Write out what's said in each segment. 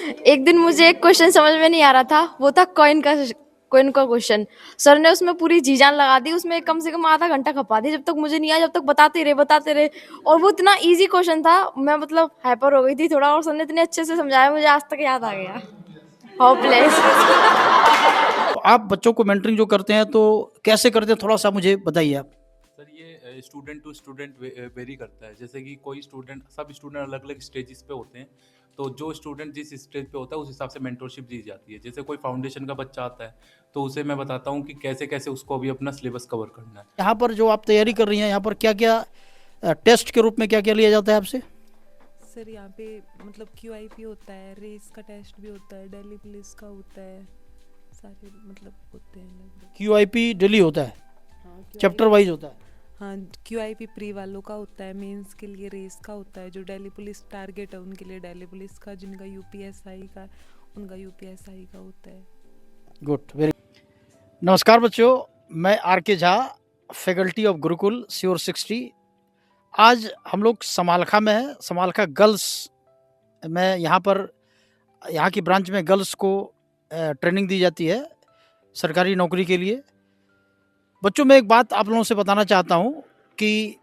एक दिन मुझे एक क्वेश्चन समझ में नहीं आ रहा था, वो था कॉइन का क्वेश्चन। सर ने उसमें पूरी जी जान लगा दी, उसमें कम से कम आधा घंटा खपा दी, जब तक मुझे नहीं आया जब तक बताते रहे। और वो इतना इजी क्वेश्चन था, मैं मतलब हाइपर हो गई थी थोड़ा, और सर ने इतने अच्छे से समझाया, मुझे आज तक याद आ गया। होपलेस। तो आप बच्चों को मेंटरिंग जो करते हैं तो कैसे करते हैं, थोड़ा सा मुझे बताइए आप। सर ये स्टूडेंट टू स्टूडेंट वेरी करता है। जैसे कि कोई स्टूडेंट, सब स्टूडेंट अलग अलग स्टेजेस पे होते हैं, तो जो स्टूडेंट जिस स्टेज पे होता है उस हिसाब से मेंटरशिप दी जाती है। जैसे कोई फाउंडेशन का बच्चा आता है तो उसे मैं बताता हूँ कि कैसे कैसे उसको अभी अपना सिलेबस कवर करना है। यहाँ पर जो आप तैयारी कर रही हैं, यहाँ पर क्या क्या टेस्ट के रूप में क्या क्या लिया जाता है आपसे? सर यहाँ पे मतलब QIP होता है, रेस का टेस्ट भी होता है, दिल्ली पुलिस का होता है, सारे मतलब होते हैं लगभग। QIP डेली होता है, हाँ चैप्टर वाइज होता है? हाँ, QIP प्री वालों का होता है, मेंस के लिए रेस का होता है, जो दिल्ली पुलिस टारगेट है उनके लिए दिल्ली पुलिस का, जिनका UPSI का उनका UPSI का होता है। Good, very. नमस्कार बच्चों, मैं RK Jha, faculty of Gurukul sure 60। आज हम लोग समालखा में हैं, समालखा गर्ल्स में। यहाँ की ब्रांच में गर्ल्स को ट्रेनिंग दी जाती है सरकारी नौकरी के लिए। बच्चों, मैं एक बात आप लोगों से बताना चाहता हूँ कि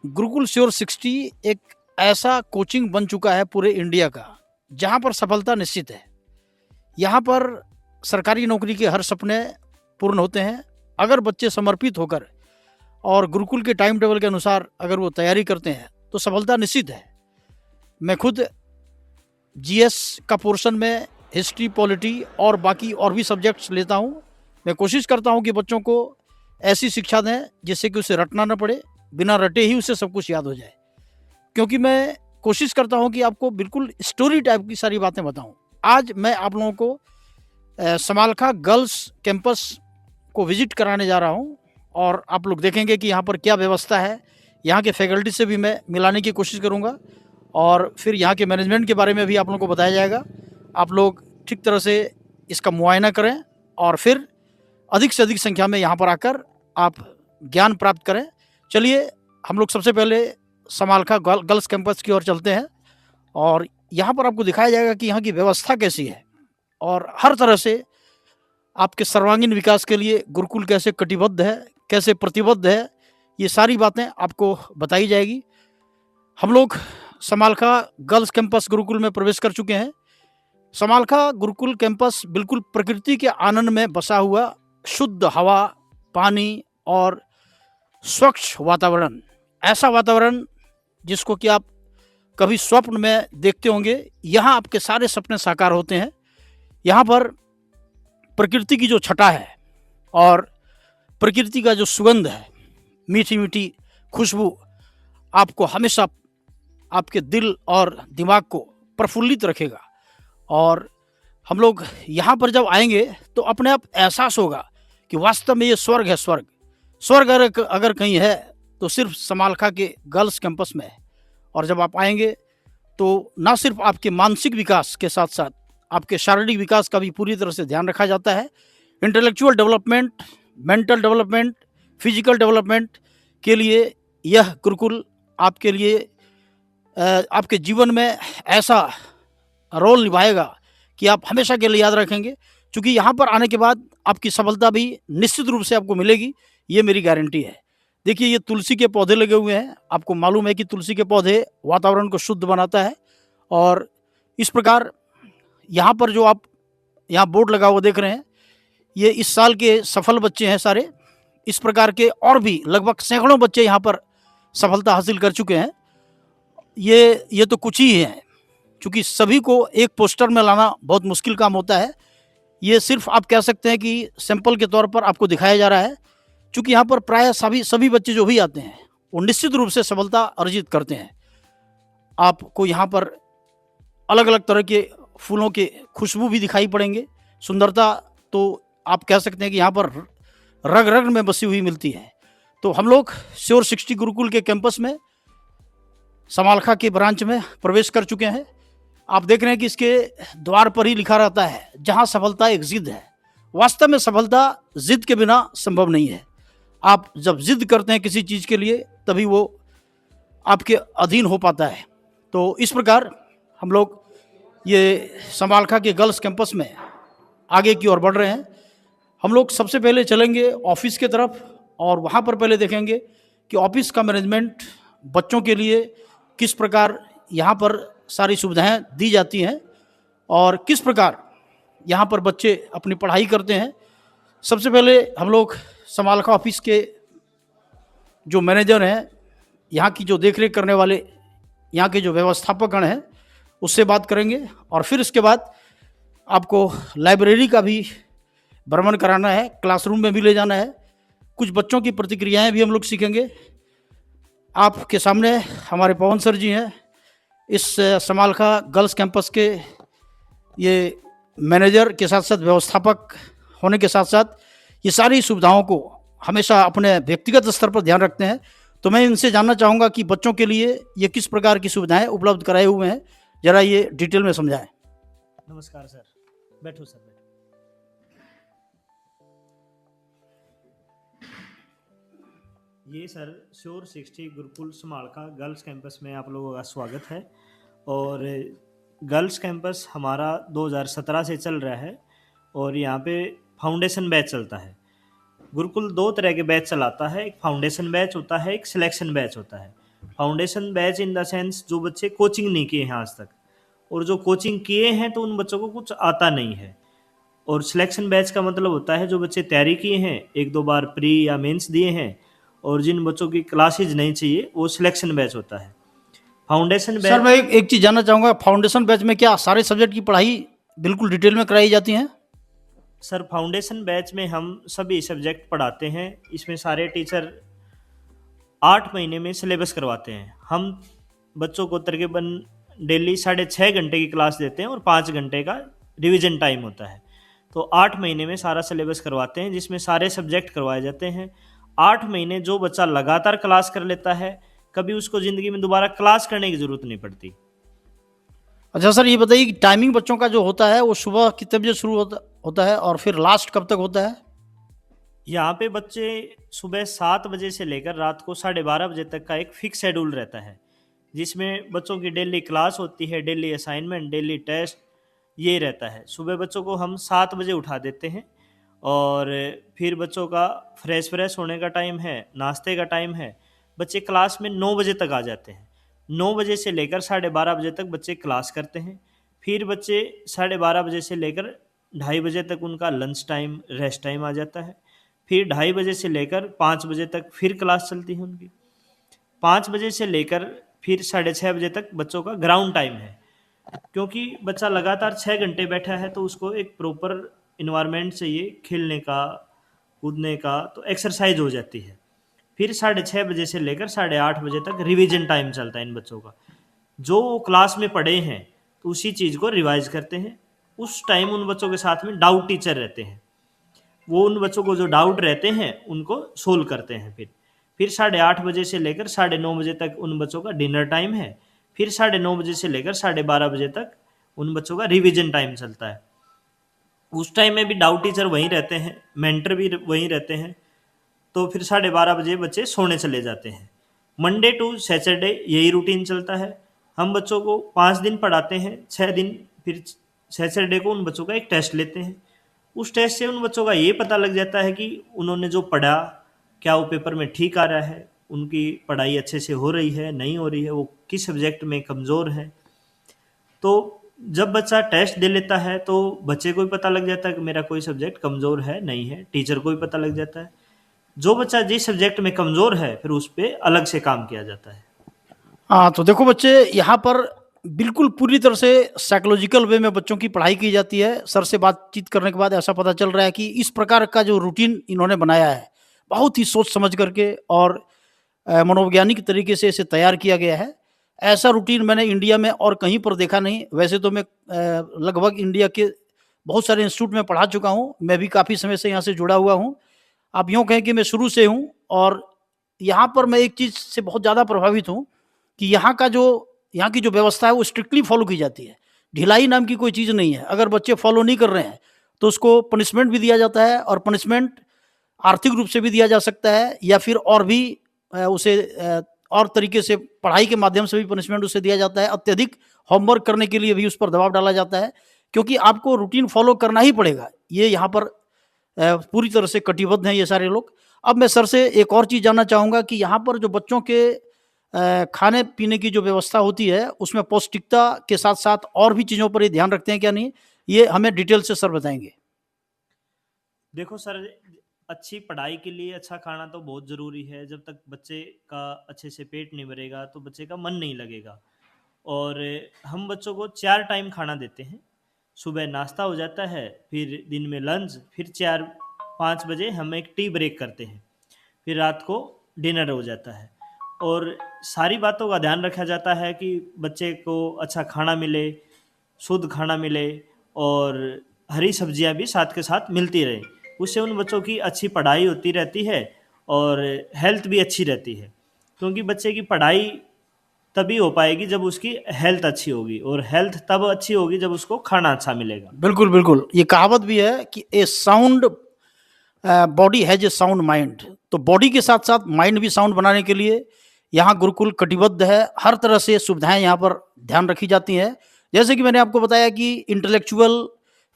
गुरुकुल श्योर 60 एक ऐसा कोचिंग बन चुका है पूरे इंडिया का, जहाँ पर सफलता निश्चित है। यहाँ पर सरकारी नौकरी के हर सपने पूर्ण होते हैं अगर बच्चे समर्पित होकर और गुरुकुल के टाइम टेबल के अनुसार अगर वो तैयारी करते हैं तो सफलता निश्चित है। मैं खुद GS का पोर्शन में हिस्ट्री, पॉलिटी और बाकी और भी सब्जेक्ट्स लेता हूँ। मैं कोशिश करता हूँ कि बच्चों को ऐसी शिक्षा दें जिससे कि उसे रटना न पड़े, बिना रटे ही उसे सब कुछ याद हो जाए। क्योंकि मैं कोशिश करता हूँ कि आपको बिल्कुल स्टोरी टाइप की सारी बातें बताऊँ। आज मैं आप लोगों को समालखा गर्ल्स कैंपस को विजिट कराने जा रहा हूँ और आप लोग देखेंगे कि यहाँ पर क्या व्यवस्था है। यहाँ के फैकल्टी से भी मैं मिलाने की कोशिश करूँगा और फिर यहाँ के मैनेजमेंट के बारे में भी आप लोगों को बताया जाएगा। आप लोग ठीक तरह से इसका मुआयना करें और फिर अधिक से अधिक संख्या में यहाँ पर आकर आप ज्ञान प्राप्त करें। चलिए हम लोग सबसे पहले समालखा गर्ल्स कैंपस की ओर चलते हैं और यहाँ पर आपको दिखाया जाएगा कि यहाँ की व्यवस्था कैसी है और हर तरह से आपके सर्वांगीण विकास के लिए गुरुकुल कैसे कटिबद्ध है, कैसे प्रतिबद्ध है, ये सारी बातें आपको बताई जाएगी। हम लोग समालखा गर्ल्स कैंपस गुरुकुल में प्रवेश कर चुके हैं। समालखा गुरुकुल कैंपस बिल्कुल प्रकृति के आनंद में बसा हुआ, शुद्ध हवा, पानी और स्वच्छ वातावरण, ऐसा वातावरण जिसको कि आप कभी स्वप्न में देखते होंगे। यहाँ आपके सारे सपने साकार होते हैं। यहाँ पर प्रकृति की जो छटा है और प्रकृति का जो सुगंध है, मीठी मीठी खुशबू, आपको हमेशा आपके दिल और दिमाग को प्रफुल्लित रखेगा। और हम लोग यहाँ पर जब आएंगे तो अपने आप एहसास होगा कि वास्तव में ये स्वर्ग है। स्वर्ग अगर कहीं है तो सिर्फ समालखा के गर्ल्स कैंपस में है। और जब आप आएंगे तो ना सिर्फ आपके मानसिक विकास के साथ साथ आपके शारीरिक विकास का भी पूरी तरह से ध्यान रखा जाता है। Intellectual development, mental development, physical development के लिए यह गुरुकुल आपके लिए आपके जीवन में ऐसा रोल निभाएगा कि आप हमेशा के लिए याद रखेंगे। क्योंकि यहाँ पर आने के बाद आपकी सफलता भी निश्चित रूप से आपको मिलेगी, ये मेरी गारंटी है। देखिए, ये तुलसी के पौधे लगे हुए हैं। आपको मालूम है कि तुलसी के पौधे वातावरण को शुद्ध बनाता है। और इस प्रकार यहाँ पर जो आप यहाँ बोर्ड लगा हुआ देख रहे हैं, ये इस साल के सफल बच्चे हैं सारे। इस प्रकार के और भी लगभग सैकड़ों बच्चे यहाँ पर सफलता हासिल कर चुके हैं। ये तो कुछ ही हैं, क्योंकि सभी को एक पोस्टर में लाना बहुत मुश्किल काम होता है। ये सिर्फ आप कह सकते हैं कि सैंपल के तौर पर आपको दिखाया जा रहा है। क्योंकि यहाँ पर प्राय सभी बच्चे जो भी आते हैं वो निश्चित रूप से सफलता अर्जित करते हैं। आपको यहाँ पर अलग अलग तरह के फूलों के खुशबू भी दिखाई पड़ेंगे। सुंदरता तो आप कह सकते हैं कि यहाँ पर रग रग में बसी हुई मिलती है। तो हम लोग श्योर 60 गुरुकुल के कैंपस में समालखा के ब्रांच में प्रवेश कर चुके हैं। आप देख रहे हैं कि इसके द्वार पर ही लिखा रहता है, जहाँ सफलता एक जिद है। वास्तव में सफलता जिद के बिना संभव नहीं है। आप जब जिद करते हैं किसी चीज़ के लिए तभी वो आपके अधीन हो पाता है। तो इस प्रकार हम लोग ये समालखा के गर्ल्स कैंपस में आगे की ओर बढ़ रहे हैं। हम लोग सबसे पहले चलेंगे ऑफिस के तरफ और वहाँ पर पहले देखेंगे कि ऑफिस का मैनेजमेंट बच्चों के लिए किस प्रकार यहाँ पर सारी सुविधाएं दी जाती हैं और किस प्रकार यहाँ पर बच्चे अपनी पढ़ाई करते हैं। सबसे पहले हम लोग समालखा ऑफिस के जो मैनेजर हैं, यहाँ की जो देखरेख करने वाले, यहाँ के जो व्यवस्थापकगण हैं, उससे बात करेंगे और फिर इसके बाद आपको लाइब्रेरी का भी भ्रमण कराना है, क्लासरूम में भी ले जाना है, कुछ बच्चों की प्रतिक्रियाएं भी हम लोग सीखेंगे। आपके सामने हमारे पवन सर जी हैं, इस समालखा गर्ल्स कैंपस के ये मैनेजर के साथ साथ व्यवस्थापक होने के साथ साथ ये सारी सुविधाओं को हमेशा अपने व्यक्तिगत स्तर पर ध्यान रखते हैं। तो मैं इनसे जानना चाहूँगा कि बच्चों के लिए ये किस प्रकार की सुविधाएं उपलब्ध कराए हुए हैं, ज़रा ये डिटेल में समझाएं। नमस्कार सर, बैठो सर, बैठो। ये sir sure 60 Gurukul Samalkha girls campus में आप लोगों का स्वागत है। और गर्ल्स कैंपस हमारा 2017 से चल रहा है और यहाँ पे फाउंडेशन बैच चलता है। गुरुकुल दो तरह के बैच चलाता है, एक फाउंडेशन बैच होता है, एक सिलेक्शन बैच होता है। Foundation batch in the sense जो बच्चे कोचिंग नहीं किए हैं आज तक, और जो कोचिंग किए हैं तो उन बच्चों को कुछ आता नहीं है। और सिलेक्शन बैच का मतलब होता है जो बच्चे तैयारी किए हैं, एक दो बार प्री या मेंस दिए हैं, और जिन बच्चों की क्लासेज नहीं चाहिए वो सिलेक्शन बैच होता है। फाउंडेशन बैच सर मैं एक चीज़ जानना चाहूँगा, फाउंडेशन बैच में क्या सारे सब्जेक्ट की पढ़ाई बिल्कुल डिटेल में कराई जाती हैं? सर फाउंडेशन बैच में हम सभी सब्जेक्ट पढ़ाते हैं। इसमें सारे टीचर 8 महीने में सिलेबस करवाते हैं। हम बच्चों को तकरीबन डेली 6.5 घंटे की क्लास देते हैं और 5 घंटे का रिवीजन टाइम होता है। तो 8 महीने में सारा सिलेबस करवाते हैं जिसमें सारे सब्जेक्ट करवाए जाते हैं। 8 महीने जो बच्चा लगातार क्लास कर लेता है, कभी उसको ज़िंदगी में दोबारा क्लास करने की ज़रूरत नहीं पड़ती। अच्छा सर ये बताइए कि टाइमिंग बच्चों का जो होता है वो सुबह कितने बजे शुरू होता है और फिर लास्ट कब तक होता है? यहाँ पे बच्चे सुबह 7 बजे से लेकर रात को 12:30 बजे तक का एक फिक्स शेड्यूल रहता है, जिसमें बच्चों की डेली क्लास होती है, डेली असाइनमेंट, डेली टेस्ट, ये रहता है। सुबह बच्चों को हम 7 बजे उठा देते हैं और फिर बच्चों का फ्रेश होने का टाइम है, नाश्ते का टाइम है। बच्चे क्लास में 9 बजे तक आ जाते हैं। 9 बजे से लेकर 12:30 बजे तक बच्चे क्लास करते हैं। फिर बच्चे 12:30 बजे से लेकर 2:30 बजे तक उनका लंच टाइम, रेस्ट टाइम आ जाता है। फिर 2:30 बजे से लेकर 5 बजे तक फिर क्लास चलती है उनकी। 5 बजे से लेकर फिर 6:30 बजे तक बच्चों का ग्राउंड टाइम है, क्योंकि बच्चा लगातार 6 घंटे बैठा है तो उसको एक प्रॉपर इन्वायरमेंट चाहिए खेलने का, कूदने का, तो एक्सरसाइज हो जाती है। फिर 6:30 बजे से लेकर 8:30 बजे तक रिवीजन टाइम चलता है इन बच्चों का। जो वो क्लास में पढ़े हैं तो उसी चीज़ को रिवाइज करते हैं। उस टाइम उन बच्चों के साथ में डाउट टीचर रहते हैं, वो उन बच्चों को जो डाउट रहते हैं उनको सोल्व करते हैं। फिर 8:30 बजे से लेकर 9:30 बजे तक उन बच्चों का डिनर टाइम है। फिर 9:30 बजे से लेकर 12:30 बजे तक उन बच्चों का रिवीजन टाइम चलता है। उस टाइम में भी डाउट टीचर वहीं रहते हैं, मेंटर भी वहीं रहते हैं। तो फिर 12:30 बजे बच्चे सोने चले जाते हैं। मंडे टू सैटरडे यही रूटीन चलता है। हम बच्चों को 5 दिन पढ़ाते हैं, 6 दिन, फिर सैटरडे को उन बच्चों का एक टेस्ट लेते हैं। उस टेस्ट से उन बच्चों का ये पता लग जाता है कि उन्होंने जो पढ़ा क्या वो पेपर में ठीक आ रहा है, उनकी पढ़ाई अच्छे से हो रही है, नहीं हो रही है, वो किस सब्जेक्ट में कमज़ोर है। तो जब बच्चा टेस्ट दे लेता है तो बच्चे को भी पता लग जाता है कि मेरा कोई सब्जेक्ट कमज़ोर है, नहीं है, टीचर को भी पता लग जाता है। जो बच्चा जिस सब्जेक्ट में कमज़ोर है फिर उस पर अलग से काम किया जाता है। हाँ तो देखो बच्चे, यहाँ पर बिल्कुल पूरी तरह से साइकोलॉजिकल वे में बच्चों की पढ़ाई की जाती है। सर से बातचीत करने के बाद ऐसा पता चल रहा है कि इस प्रकार का जो रूटीन इन्होंने बनाया है बहुत ही सोच समझ करके और मनोवैज्ञानिक तरीके से इसे तैयार किया गया है। ऐसा रूटीन मैंने इंडिया में और कहीं पर देखा नहीं। वैसे तो मैं लगभग इंडिया के बहुत सारे इंस्टीट्यूट में पढ़ा चुका हूँ, मैं भी काफ़ी समय से यहाँ से जुड़ा हुआ हूँ। आप यूँ कहें कि मैं शुरू से हूँ और यहाँ पर मैं एक चीज़ से बहुत ज़्यादा प्रभावित हूँ कि यहाँ की जो व्यवस्था है वो स्ट्रिक्टली फॉलो की जाती है। ढिलाई नाम की कोई चीज़ नहीं है। अगर बच्चे फॉलो नहीं कर रहे हैं तो उसको पनिशमेंट भी दिया जाता है, और पनिशमेंट आर्थिक रूप से भी दिया जा सकता है या फिर और भी उसे और तरीके से पढ़ाई के माध्यम से भी पनिशमेंट उसे दिया जाता है, अत्यधिक होमवर्क करने के लिए भी उस पर दबाव डाला जाता है, क्योंकि आपको रूटीन फॉलो करना ही पड़ेगा। ये यहाँ पर पूरी तरह से कटिबद्ध हैं ये सारे लोग। अब मैं सर से एक और चीज़ जानना चाहूँगा कि यहाँ पर जो बच्चों के खाने पीने की जो व्यवस्था होती है उसमें पौष्टिकता के साथ साथ और भी चीज़ों पर ये ध्यान रखते हैं क्या नहीं, ये हमें डिटेल से सर बताएंगे। देखो सर, अच्छी पढ़ाई के लिए अच्छा खाना तो बहुत ज़रूरी है। जब तक बच्चे का अच्छे से पेट नहीं भरेगा तो बच्चे का मन नहीं लगेगा। और हम बच्चों को 4 टाइम खाना देते हैं। सुबह नाश्ता हो जाता है, फिर दिन में लंच, फिर 4-5 बजे हम एक टी ब्रेक करते हैं, फिर रात को डिनर हो जाता है। और सारी बातों का ध्यान रखा जाता है कि बच्चे को अच्छा खाना मिले, शुद्ध खाना मिले और हरी सब्जियां भी साथ के साथ मिलती रहे। उससे उन बच्चों की अच्छी पढ़ाई होती रहती है और हेल्थ भी अच्छी रहती है, क्योंकि बच्चे की पढ़ाई तभी हो पाएगी जब उसकी हेल्थ अच्छी होगी, और हेल्थ तब अच्छी होगी जब उसको खाना अच्छा मिलेगा। बिल्कुल बिल्कुल, ये कहावत भी है कि a sound body has a sound mind. तो बॉडी के साथ साथ माइंड भी साउंड बनाने के लिए यहाँ गुरुकुल कटिबद्ध है। हर तरह से सुविधाएं यहाँ पर ध्यान रखी जाती हैं। जैसे कि मैंने आपको बताया कि इंटेलेक्चुअल,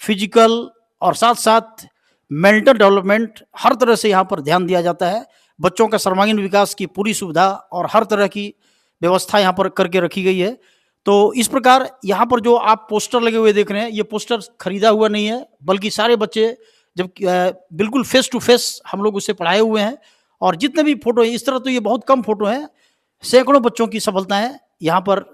फिजिकल और साथ साथ मेंटल डेवलपमेंट, हर तरह से यहाँ पर ध्यान दिया जाता है। बच्चों का सर्वांगीण विकास की पूरी सुविधा और हर तरह की व्यवस्था यहाँ पर करके रखी गई है। तो इस प्रकार यहाँ पर जो आप पोस्टर लगे हुए देख रहे हैं, ये पोस्टर खरीदा हुआ नहीं है, बल्कि सारे बच्चे जब बिल्कुल फेस टू फेस हम लोग उसे पढ़ाए हुए हैं। और जितने भी फोटो हैं, इस तरह तो ये बहुत कम फोटो हैं, सैकड़ों बच्चों की सफलताएं यहाँ पर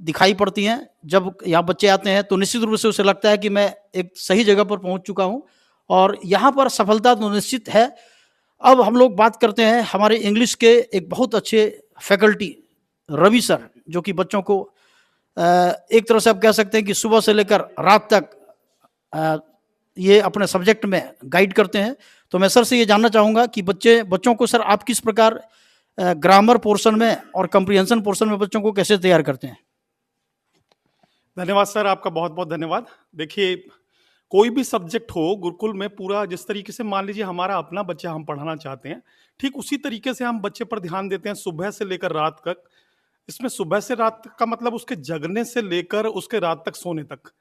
दिखाई पड़ती हैं। जब यहाँ बच्चे आते हैं तो निश्चित रूप से उसे लगता है कि मैं एक सही जगह पर पहुँच चुका हूँ और यहाँ पर सफलता तो निश्चित है। अब हम लोग बात करते हैं हमारे इंग्लिश के एक बहुत अच्छे फैकल्टी रवि सर, जो कि बच्चों को एक तरह से आप कह सकते हैं कि सुबह से लेकर रात तक ये अपने सब्जेक्ट में गाइड करते हैं। तो मैं सर से ये जानना चाहूँगा कि बच्चों को सर आप किस प्रकार ग्रामर पोर्शन में और कंप्रीहेंशन पोर्शन में बच्चों को कैसे तैयार करते हैं? धन्यवाद सर, आपका बहुत बहुत धन्यवाद। देखिए, कोई भी सब्जेक्ट हो गुरुकुल में, पूरा जिस तरीके से मान लीजिए हमारा अपना बच्चा हम पढ़ाना चाहते हैं, ठीक उसी तरीके से हम बच्चे पर ध्यान देते हैं सुबह से लेकर रात तक। इसमें सुबह से रात तक का मतलब उसके जगने से लेकर उसके रात तक सोने तक।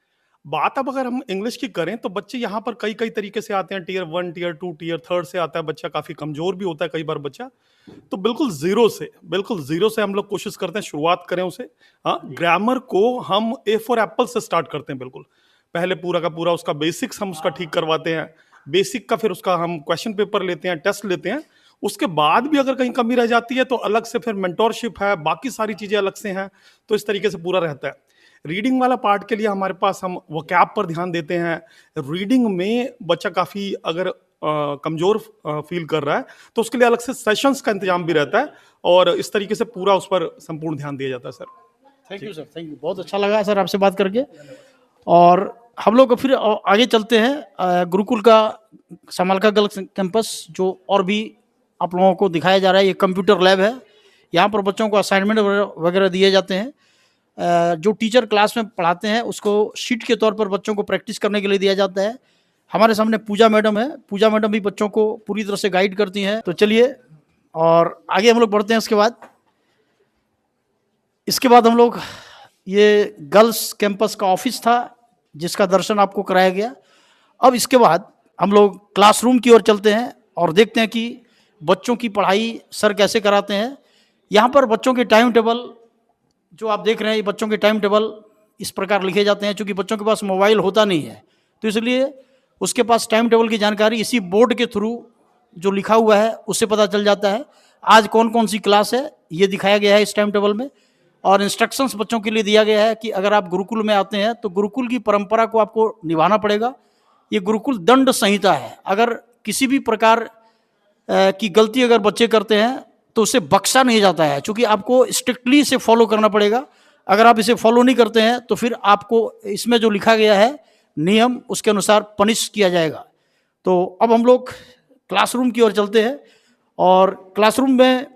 बात अब अगर हम इंग्लिश की करें तो बच्चे यहाँ पर कई कई तरीके से आते हैं। टियर 1, टियर 2, टियर 3 से आता है बच्चा, काफ़ी कमज़ोर भी होता है कई बार बच्चा। तो बिल्कुल ज़ीरो से हम लोग कोशिश करते हैं शुरुआत करें उसे। हाँ, ग्रामर को हम ए फॉर एप्पल से स्टार्ट करते हैं। बिल्कुल पहले पूरा का पूरा उसका बेसिक्स हम उसका ठीक करवाते हैं। बेसिक का फिर उसका हम क्वेश्चन पेपर लेते हैं, टेस्ट लेते हैं। उसके बाद भी अगर कहीं कमी रह जाती है तो अलग से फिर मेंटोरशिप है, बाकी सारी चीज़ें अलग से हैं। तो इस तरीके से पूरा रहता है। रीडिंग वाला पार्ट के लिए हमारे पास हम वोकैब पर ध्यान देते हैं। रीडिंग में बच्चा काफ़ी अगर कमज़ोर फील कर रहा है तो उसके लिए अलग से सेशंस का इंतजाम भी रहता है और इस तरीके से पूरा उस पर संपूर्ण ध्यान दिया जाता है sir. Thank you sir, thank you. बहुत अच्छा लगा सर आपसे बात करके। और हम लोग फिर आगे चलते हैं। गुरुकुल का समालखा गर्ल्स कैंपस जो और भी आप लोगों को दिखाया जा रहा है, ये कंप्यूटर लैब है। यहाँ पर बच्चों को असाइनमेंट वगैरह दिए जाते हैं। जो टीचर क्लास में पढ़ाते हैं उसको शीट के तौर पर बच्चों को प्रैक्टिस करने के लिए दिया जाता है। हमारे सामने पूजा मैडम है। पूजा मैडम भी बच्चों को पूरी तरह से गाइड करती हैं। तो चलिए और आगे हम लोग बढ़ते हैं। इसके बाद हम लोग, ये गर्ल्स कैंपस का ऑफिस था जिसका दर्शन आपको कराया गया। अब इसके बाद हम लोग क्लासरूम की ओर चलते हैं और देखते हैं कि बच्चों की पढ़ाई सर कैसे कराते हैं। यहाँ पर बच्चों के टाइम टेबल जो आप देख रहे हैं, ये बच्चों के टाइम टेबल इस प्रकार लिखे जाते हैं। चूँकि बच्चों के पास मोबाइल होता नहीं है तो इसलिए उसके पास टाइम टेबल की जानकारी इसी बोर्ड के थ्रू जो लिखा हुआ है उससे पता चल जाता है। आज कौन कौन सी क्लास है ये दिखाया गया है इस टाइम टेबल में। और इंस्ट्रक्शंस बच्चों के लिए दिया गया है कि अगर आप गुरुकुल में आते हैं तो गुरुकुल की परंपरा को आपको निभाना पड़ेगा। ये गुरुकुल दंड संहिता है। अगर किसी भी प्रकार की गलती अगर बच्चे करते हैं तो उसे बख्शा नहीं जाता है, क्योंकि आपको स्ट्रिक्टली इसे फॉलो करना पड़ेगा। अगर आप इसे फॉलो नहीं करते हैं तो फिर आपको इसमें जो लिखा गया है नियम, उसके अनुसार पनिश किया जाएगा। तो अब हम लोग क्लासरूम की ओर चलते हैं और क्लासरूम में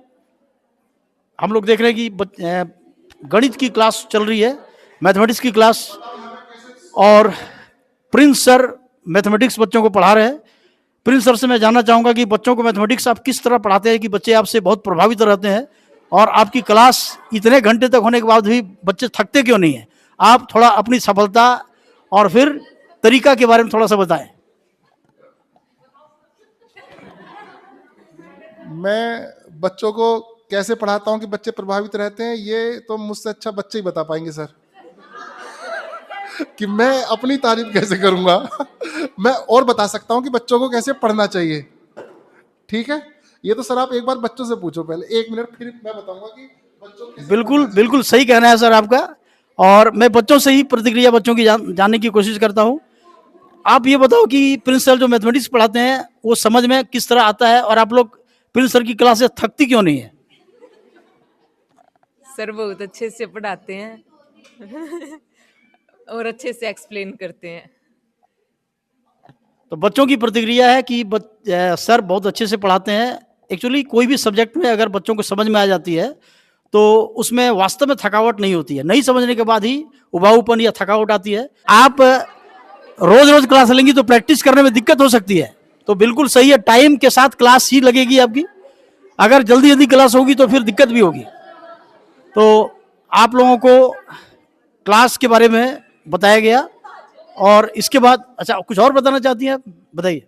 हम लोग देख रहे हैं कि गणित की क्लास चल रही है, मैथमेटिक्स की क्लास, और प्रिंस सर मैथमेटिक्स बच्चों को पढ़ा रहे हैं। प्रिंस सर से मैं जानना चाहूँगा कि बच्चों को मैथमेटिक्स आप किस तरह पढ़ाते हैं कि बच्चे आपसे बहुत प्रभावित रहते हैं और आपकी क्लास इतने घंटे तक होने के बाद भी बच्चे थकते क्यों नहीं है? आप थोड़ा अपनी सफलता और फिर तरीका के बारे में थोड़ा सा बताएं। मैं बच्चों को कैसे पढ़ाता हूँ कि बच्चे प्रभावित रहते हैं, ये तो मुझसे अच्छा बच्चे ही बता पाएंगे सर। कि मैं अपनी तारीफ कैसे करूंगा। मैं और बता सकता हूँ कि बच्चों को कैसे पढ़ना चाहिए। ठीक है, ये तो सर आप एक बार बच्चों से पूछो पहले, 1 मिनट, फिर मैं बताऊंगा कि बच्चों को कैसे बिल्कुल पढ़ना चाहिए। बिल्कुल सही कहना है सर आपका, और मैं बच्चों से ही प्रतिक्रिया बच्चों की जानने की कोशिश करता हूँ। आप ये बताओ कि प्रिंस सर जो मैथमेटिक्स पढ़ाते हैं वो समझ में किस तरह आता है, और आप लोग प्रिंस सर की क्लासेस थकती क्यों नहीं है? सर बहुत अच्छे से पढ़ाते हैं और अच्छे से एक्सप्लेन करते हैं। तो बच्चों की प्रतिक्रिया है कि सर बहुत अच्छे से पढ़ाते हैं। एक्चुअली कोई भी सब्जेक्ट में अगर बच्चों को समझ में आ जाती है तो उसमें वास्तव में थकावट नहीं होती है, नहीं समझने के बाद ही उबाऊपन या थकावट आती है। आप रोज रोज क्लास लेंगी तो प्रैक्टिस करने में दिक्कत हो सकती है, तो बिल्कुल सही है, टाइम के साथ क्लास ही लगेगी आपकी। अगर जल्दी जल्दी क्लास होगी तो फिर दिक्कत भी होगी। तो आप लोगों को क्लास के बारे में बताया गया, और इसके बाद अच्छा कुछ और बताना चाहती हैं आप? बताइए।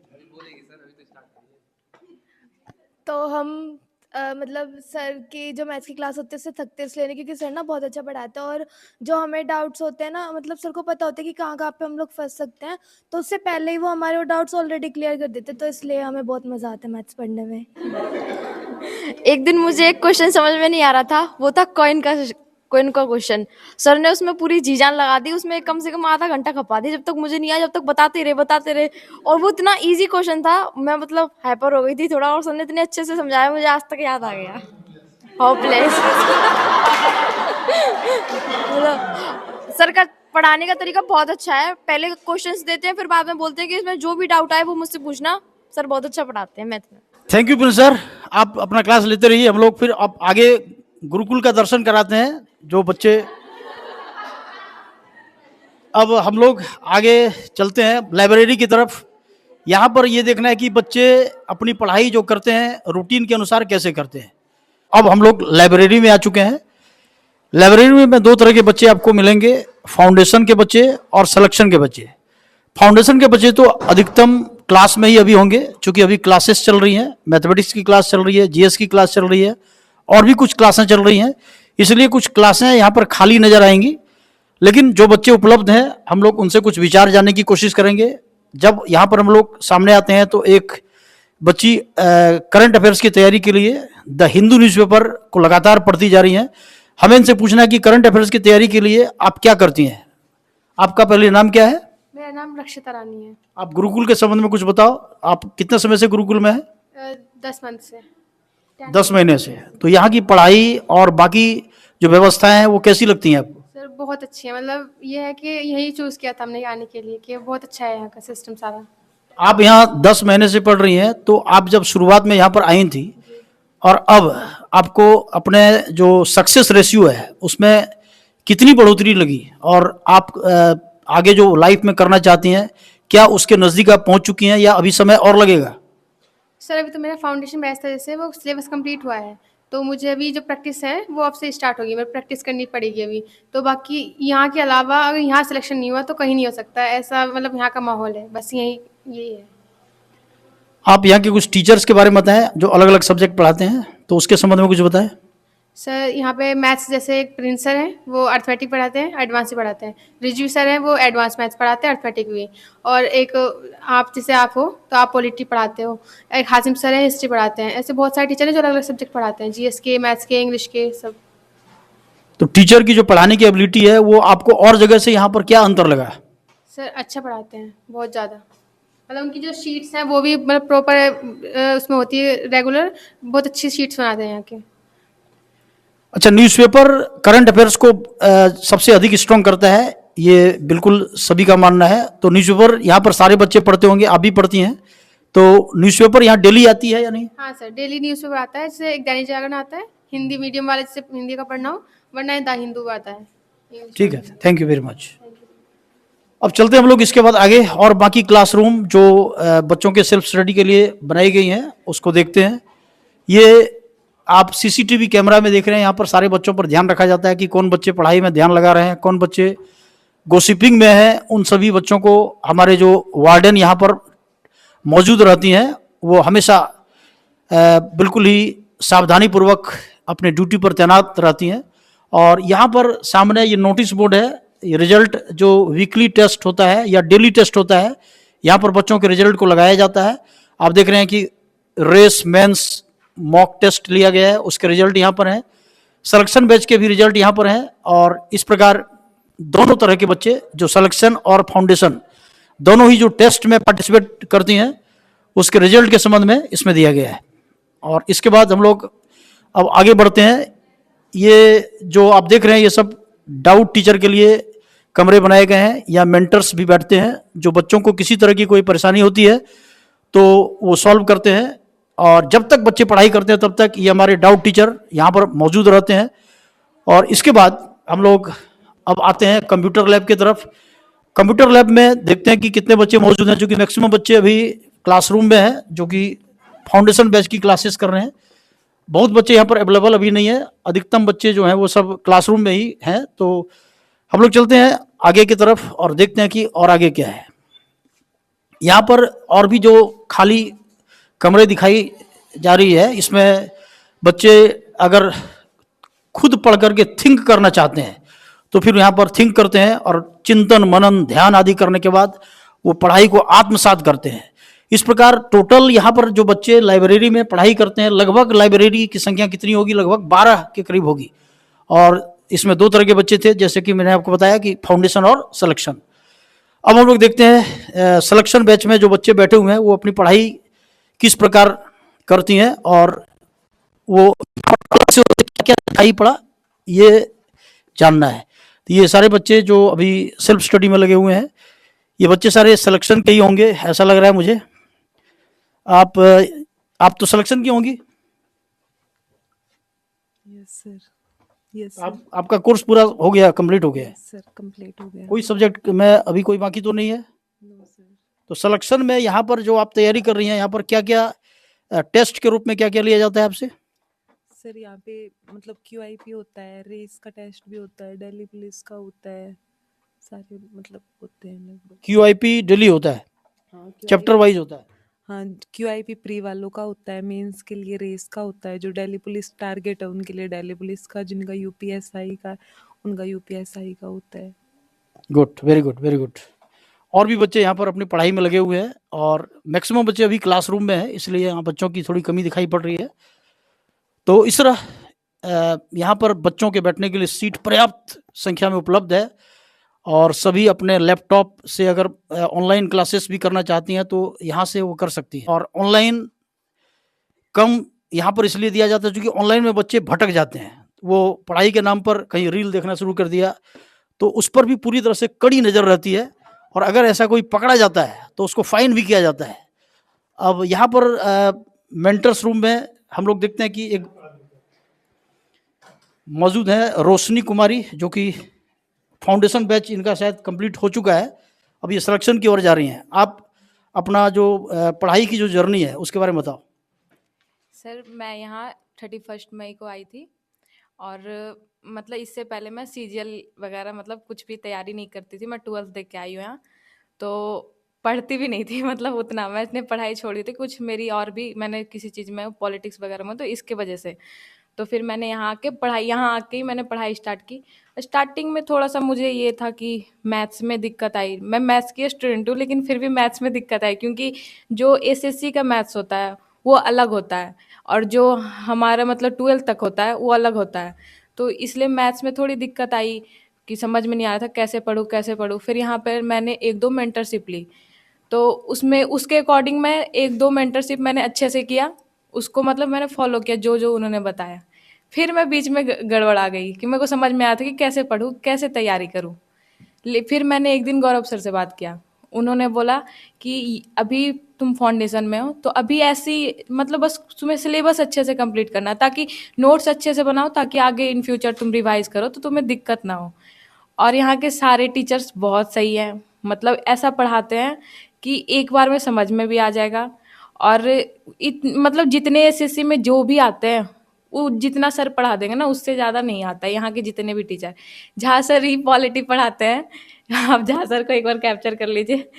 तो हम मतलब सर की जो मैथ्स की क्लास होती है उससे थकते इसलिए नहीं क्योंकि सर ना बहुत अच्छा पढ़ाता है, और जो हमें डाउट्स होते हैं ना, मतलब सर को पता होता है कि कहाँ कहाँ पे हम लोग फंस सकते हैं, तो उससे पहले ही वो हमारे वो डाउट्स ऑलरेडी क्लियर कर देते हैं, तो इसलिए हमें बहुत मज़ा आता है मैथ्स पढ़ने में। एक दिन मुझे एक क्वेश्चन समझ में नहीं आ रहा था, वो था कॉइन का क्वेश्चन। सर ने उसमें पूरी जी जान लगा दी, उसमें कम से कम आधा घंटा खपा दी, जब तक मुझे नहीं आया जब तक बताते रहे, और वो इतना इजी क्वेश्चन था, मैं मतलब हाइपर हो गई थी थोड़ा, और सर ने इतने अच्छे से समझाया, मुझे आज तक याद आ गया। होपलेस। मतलब सर का पढ़ाने का तरीका बहुत अच्छा है, पहले क्वेश्चंस देते हैं फिर बाद में बोलते हैं कि इसमें जो भी डाउट आए वो मुझसे पूछना। सर बहुत अच्छा पढ़ाते हैं मैथ में। थैंक यू प्रिंस सर, आप अपना क्लास लेते रहिए। हम लोग फिर अब आगे गुरुकुल का दर्शन कराते हैं जो बच्चे। अब हम लोग आगे चलते हैं लाइब्रेरी की तरफ। यहाँ पर ये देखना है कि बच्चे अपनी पढ़ाई जो करते हैं रूटीन के अनुसार कैसे करते हैं। अब हम लोग लाइब्रेरी में आ चुके हैं। लाइब्रेरी में 2 तरह के बच्चे आपको मिलेंगे, फाउंडेशन के बच्चे और सिलेक्शन के बच्चे। फाउंडेशन के बच्चे तो अधिकतम क्लास में ही अभी होंगे, क्योंकि अभी क्लासेस चल रही हैं, मैथमेटिक्स की क्लास चल रही है, जीएस की क्लास चल रही है, और भी कुछ क्लासें चल रही हैं, इसलिए कुछ क्लासें यहाँ पर खाली नजर आएंगी। लेकिन जो बच्चे उपलब्ध हैं हम लोग उनसे कुछ विचार जानने की कोशिश करेंगे। जब यहाँ पर हम लोग सामने आते हैं तो एक बच्ची करंट अफेयर्स की तैयारी के लिए द हिंदू न्यूज़पेपर को लगातार पढ़ती जा रही हैं। हमें इनसे पूछना है कि करंट अफेयर्स की तैयारी के लिए आप क्या करती हैं। आपका पहले नाम क्या है? मेरा नाम रक्षिता रानी है। आप गुरुकुल के संबंध में कुछ बताओ। आप कितने समय से गुरुकुल में हैं? 10 मंथ से। 10 महीने से। तो यहाँ की पढ़ाई और बाकी जो व्यवस्थाएं हैं वो कैसी लगती हैं आपको? सर बहुत अच्छी है, मतलब ये है कि यही चूज़ किया था हमने आने के लिए कि बहुत अच्छा है यहाँ का सिस्टम सारा। आप यहाँ 10 महीने से पढ़ रही हैं, तो आप जब शुरुआत में यहाँ पर आई थी और अब आपको अपने जो सक्सेस रेशियो है उसमें कितनी बढ़ोतरी लगी, और आप आगे जो लाइफ में करना चाहती हैं क्या उसके नज़दीक आप पहुँच चुकी हैं या अभी समय और लगेगा? सर अभी तो मेरा फाउंडेशन बैच था, जैसे वो सिलेबस कंप्लीट हुआ है, तो मुझे अभी जो प्रैक्टिस है वो अब से स्टार्ट होगी, मेरे प्रैक्टिस करनी पड़ेगी अभी। तो बाकी यहाँ के अलावा अगर यहाँ सिलेक्शन नहीं हुआ तो कहीं नहीं हो सकता ऐसा, मतलब यहाँ का माहौल है, बस यही है। आप यहाँ के कुछ टीचर्स के बारे में बताएं जो अलग अलग सब्जेक्ट पढ़ाते हैं, तो उसके संबंध में कुछ बताएं। सर यहाँ पे मैथ्स जैसे एक प्रिंस सर हैं, वो अर्थमेटिक पढ़ाते हैं, एडवांस भी पढ़ाते हैं। रिजवी सर हैं, वो एडवांस मैथ्स पढ़ाते हैं, अर्थमेटिक भी। और एक आप जैसे आप हो तो आप पॉलिटी पढ़ाते हो। एक हाजिम सर हैं, हिस्ट्री पढ़ाते हैं। ऐसे बहुत सारे टीचर हैं जो अलग अलग सब्जेक्ट पढ़ाते हैं, जीएस के, मैथ्स के, इंग्लिश के, सब। तो टीचर की जो पढ़ाने की एबिलिटी है वो आपको और जगह से यहाँ पर क्या अंतर लगा? सर अच्छा पढ़ाते हैं बहुत ज़्यादा, मतलब उनकी जो शीट्स हैं वो भी मतलब प्रॉपर उसमें होती है रेगुलर, बहुत अच्छी शीट्स बनाते हैं यहाँ के। अच्छा, न्यूज़पेपर करंट अफेयर्स को सबसे अधिक स्ट्रॉन्ग करता है, ये बिल्कुल सभी का मानना है। तो न्यूज़पेपर यहाँ पर सारे बच्चे पढ़ते होंगे, आप भी पढ़ती हैं, तो न्यूज़पेपर यहाँ डेली आती है या नहीं? हाँ सर, डेली न्यूज़पेपर आता है, जैसे एक दैनिक जागरण आता है, हिंदी मीडियम वाले जैसे हिंदी का पढ़ना हो, वरना द हिंदू आता है। ठीक है, थैंक यू वेरी मच। अब चलते हैं हम लोग इसके बाद आगे, और बाकी क्लासरूम जो बच्चों के सेल्फ स्टडी के लिए बनाई गई हैं उसको देखते हैं। ये आप सीसीटीवी कैमरा में देख रहे हैं, यहाँ पर सारे बच्चों पर ध्यान रखा जाता है कि कौन बच्चे पढ़ाई में ध्यान लगा रहे हैं, कौन बच्चे गोसिपिंग में हैं। उन सभी बच्चों को हमारे जो वार्डन यहाँ पर मौजूद रहती हैं, वो हमेशा बिल्कुल ही सावधानीपूर्वक अपने ड्यूटी पर तैनात रहती हैं। और यहाँ पर सामने ये नोटिस बोर्ड है, ये रिजल्ट जो वीकली टेस्ट होता है या डेली टेस्ट होता है, यहाँ पर बच्चों के रिजल्ट को लगाया जाता है। आप देख रहे हैं कि रेस मेंस मॉक टेस्ट लिया गया है, उसके रिजल्ट यहाँ पर हैं। सिलेक्शन बैच के भी रिजल्ट यहाँ पर हैं। और इस प्रकार दोनों तरह के बच्चे जो सिलेक्शन और फाउंडेशन दोनों ही जो टेस्ट में पार्टिसिपेट करती हैं, उसके रिजल्ट के संबंध में इसमें दिया गया है। और इसके बाद हम लोग अब आगे बढ़ते हैं। ये जो आप देख रहे हैं, ये सब डाउट टीचर के लिए कमरे बनाए गए हैं, या मेंटर्स भी बैठते हैं। जो बच्चों को किसी तरह की कोई परेशानी होती है तो वो सॉल्व करते हैं। और जब तक बच्चे पढ़ाई करते हैं तब तक ये हमारे डाउट टीचर यहाँ पर मौजूद रहते हैं। और इसके बाद हम लोग अब आते हैं कंप्यूटर लैब की तरफ। कंप्यूटर लैब में देखते हैं कि कितने बच्चे मौजूद हैं, क्योंकि मैक्सिमम बच्चे अभी क्लासरूम में हैं जो कि फाउंडेशन बैच की क्लासेस कर रहे हैं। बहुत बच्चे यहाँ पर अवेलेबल अभी नहीं है, अधिकतम बच्चे जो हैं वो सब क्लासरूम में ही हैं। तो हम लोग चलते हैं आगे की तरफ और देखते हैं कि और आगे क्या है। यहाँ पर और भी जो खाली कमरे दिखाई जा रही है, इसमें बच्चे अगर खुद पढ़ करके थिंक करना चाहते हैं तो फिर यहाँ पर थिंक करते हैं, और चिंतन मनन ध्यान आदि करने के बाद वो पढ़ाई को आत्मसात करते हैं। इस प्रकार टोटल यहाँ पर जो बच्चे लाइब्रेरी में पढ़ाई करते हैं, लगभग लाइब्रेरी की संख्या कितनी होगी, लगभग 12 के करीब होगी। और इसमें 2 तरह के बच्चे थे, जैसे कि मैंने आपको बताया कि फाउंडेशन और सिलेक्शन। अब हम लोग देखते हैं सिलेक्शन बैच में जो बच्चे बैठे हुए हैं वो अपनी पढ़ाई किस प्रकार करती हैं, और वो क्या क्या दिखाई पड़ा ये जानना है। तो ये सारे बच्चे जो अभी सेल्फ स्टडी में लगे हुए हैं, ये बच्चे सारे सिलेक्शन के ही होंगे, ऐसा लग रहा है मुझे। आप तो सिलेक्शन की होंगी। यस सर, यस आपका कोर्स पूरा हो गया, कंप्लीट हो गया है? सर, कंप्लीट हो गया। कोई सब्जेक्ट में अभी कोई बाकी तो नहीं है? No sir. तो सिलेक्शन में यहाँ पर जो आप तैयारी कर रही हैं, यहाँ पर क्या क्या टेस्ट के रूप में क्या क्या लिया जाता है आपसे? सर यहाँ पे मतलब QIP होता है, रेस का टेस्ट भी होता है, दिल्ली पुलिस का होता है, सारे मतलब होते हैं लगभग। QIP डेली होता है, हाँ चैप्टर वाइज होता है? हाँ, QIP प्री वालों का होता है, मेंस के लिए रेस का होता है, जो दिल्ली पुलिस टारगेट है उनके लिए दिल्ली पुलिस का, जिनका UPSI का उनका UPSI का होता है। Good, very good, very good. और भी बच्चे यहाँ पर अपनी पढ़ाई में लगे हुए हैं, और मैक्सिमम बच्चे अभी क्लासरूम में हैं, इसलिए यहाँ बच्चों की थोड़ी कमी दिखाई पड़ रही है। तो इस तरह यहाँ पर बच्चों के बैठने के लिए सीट पर्याप्त संख्या में उपलब्ध है, और सभी अपने लैपटॉप से अगर ऑनलाइन क्लासेस भी करना चाहती हैं तो यहाँ से वो कर सकती हैं। और ऑनलाइन कम यहाँ पर इसलिए दिया जाता है क्योंकि ऑनलाइन में बच्चे भटक जाते हैं, वो पढ़ाई के नाम पर कहीं रील देखना शुरू कर दिया, तो उस पर भी पूरी तरह से कड़ी नज़र रहती है, और अगर ऐसा कोई पकड़ा जाता है तो उसको फाइन भी किया जाता है। अब यहाँ पर मेंटर्स रूम में हम लोग देखते हैं कि एक मौजूद है रोशनी कुमारी, जो कि फाउंडेशन बैच इनका शायद कंप्लीट हो चुका है, अब ये सिलेक्शन की ओर जा रही हैं। आप अपना जो पढ़ाई की जो जर्नी है उसके बारे में बताओ। सर मैं यहाँ 31 मई को आई थी, और मतलब इससे पहले मैं CGL वगैरह मतलब कुछ भी तैयारी नहीं करती थी। मैं 12th देख के आई हूँ यहाँ, तो पढ़ती भी नहीं थी, मतलब उतना मैंने पढ़ाई छोड़ी थी। कुछ मेरी और भी मैंने किसी चीज़ में पॉलिटिक्स वगैरह में, तो इसके वजह से तो फिर मैंने यहाँ आके ही मैंने पढ़ाई स्टार्ट की। स्टार्टिंग में थोड़ा सा मुझे ये था कि मैथ्स में दिक्कत आई। मैं मैथ्स की स्टूडेंट हूँ, लेकिन फिर भी मैथ्स में दिक्कत आई, क्योंकि जो SSC का मैथ्स होता है वो अलग होता है, और जो हमारा मतलब 12th तक होता है वो अलग होता है। तो इसलिए मैथ्स में थोड़ी दिक्कत आई कि समझ में नहीं आ रहा था कैसे पढूं कैसे पढूं। फिर यहाँ पर मैंने 1-2 मेंटरशिप ली, तो उसमें उसके अकॉर्डिंग मैं 1-2 मेंटरशिप मैंने अच्छे से किया, उसको मतलब मैंने फॉलो किया जो जो उन्होंने बताया। फिर मैं बीच में गड़बड़ आ गई कि मेरे को समझ में आया था कि कैसे पढूं कैसे तैयारी करूं। फिर मैंने एक दिन गौरव सर से बात किया, उन्होंने बोला कि अभी तुम फाउंडेशन में हो, तो अभी ऐसी मतलब बस तुम्हें सिलेबस अच्छे से कंप्लीट करना है, ताकि नोट्स अच्छे से बनाओ, ताकि आगे इन फ्यूचर तुम रिवाइज करो तो तुम्हें दिक्कत ना हो। और यहाँ के सारे टीचर्स बहुत सही हैं, मतलब ऐसा पढ़ाते हैं कि एक बार में समझ में भी आ जाएगा। और मतलब जितने SSC में जो भी आते हैं वो जितना सर पढ़ा देंगे ना उससे ज़्यादा नहीं आता है, यहाँ के जितने भी टीचर। झा सर ही पॉलिटी पढ़ाते हैं। आप झा सर को एक बार कैप्चर कर लीजिए।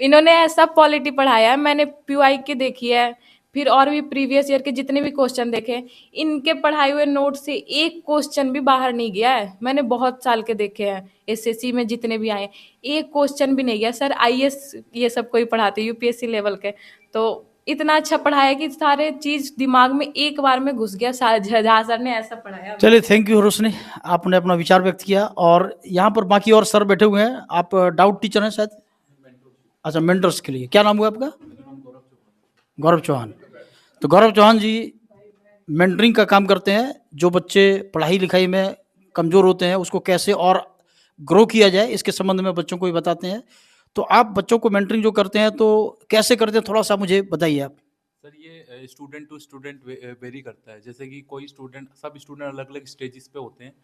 इन्होंने ऐसा पॉलिटी पढ़ाया है, मैंने पीवाई के देखी है, फिर और भी प्रीवियस ईयर के जितने भी क्वेश्चन देखे, इनके पढ़ाए हुए नोट से एक क्वेश्चन भी बाहर नहीं गया है। मैंने बहुत साल के देखे हैं, एसएससी में जितने भी आए, एक क्वेश्चन भी नहीं गया। सर आईएएस ये सब कोई पढ़ाते, यूपीएससी लेवल के, तो इतना अच्छा पढ़ाया कि सारे चीज दिमाग में एक बार में घुस गया। झा सर ने ऐसा पढ़ाया। चलिए, थैंक यू रोशनी, आपने अपना विचार व्यक्त किया। और यहाँ पर बाकी और सर बैठे हुए हैं। आप डाउट टीचर हैं शायद? अच्छा, मेंटर्स के लिए क्या नाम हुआ आपका? गौरव चौहान। तो गौरव चौहान जी मेंटरिंग का काम करते हैं। जो बच्चे पढ़ाई लिखाई में कमज़ोर होते हैं उसको कैसे और ग्रो किया जाए इसके संबंध में बच्चों को भी बताते हैं। तो आप बच्चों को मेंटरिंग जो करते हैं तो कैसे करते हैं, थोड़ा सा मुझे बताइए आप। सर ये स्टूडेंट टू स्टूडेंट वेरी करता है। जैसे कि कोई स्टूडेंट, सब स्टूडेंट अलग अलग स्टेजेस पे होते हैं,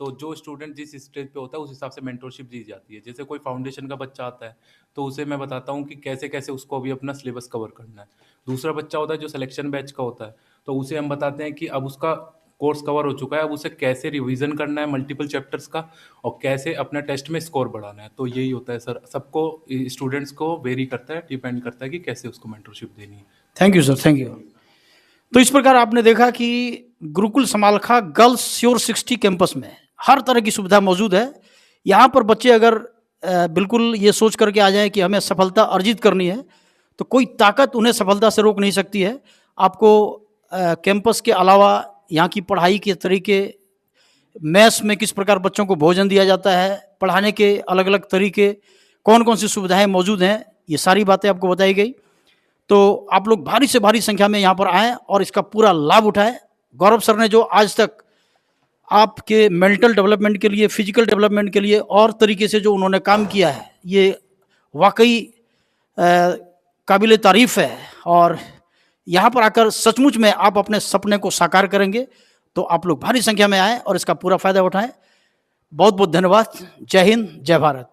तो जो स्टूडेंट जिस स्टेज पे होता है उस हिसाब से मेंटरशिप दी जाती है। जैसे कोई फाउंडेशन का बच्चा आता है तो उसे मैं बताता हूँ कि कैसे कैसे उसको अभी अपना सिलेबस कवर करना है। दूसरा बच्चा होता है जो सिलेक्शन बैच का होता है, तो उसे हम बताते हैं कि अब उसका कोर्स कवर हो चुका है, अब उसे कैसे रिवीजन करना है मल्टीपल चैप्टर्स का, और कैसे अपना टेस्ट में स्कोर बढ़ाना है। तो यही होता है सर, सबको स्टूडेंट्स को वेरी करता है, डिपेंड करता है कि कैसे उसको मेंटरशिप देनी है। Thank you sir, thank you. तो इस प्रकार आपने देखा कि Gurukul Samalkha girls sure 60 campus में हर तरह की सुविधा मौजूद है। यहाँ पर बच्चे अगर बिल्कुल ये सोच करके आ जाएं कि हमें सफलता अर्जित करनी है तो कोई ताकत उन्हें सफलता से रोक नहीं सकती है। आपको कैंपस के अलावा यहाँ की पढ़ाई के तरीके, मेस में किस प्रकार बच्चों को भोजन दिया जाता है, पढ़ाने के अलग अलग तरीके, कौन कौन सी सुविधाएं मौजूद हैं, ये सारी बातें आपको बताई गई। तो आप लोग भारी से भारी संख्या में यहाँ पर आएँ और इसका पूरा लाभ उठाएं। गौरव सर ने जो आज तक आपके मेंटल डेवलपमेंट के लिए, फिजिकल डेवलपमेंट के लिए और तरीके से जो उन्होंने काम किया है, ये वाकई काबिल तारीफ़ है। और यहाँ पर आकर सचमुच में आप अपने सपने को साकार करेंगे। तो आप लोग भारी संख्या में आएँ और इसका पूरा फ़ायदा उठाएं। बहुत बहुत धन्यवाद। जय हिंद, जय भारत।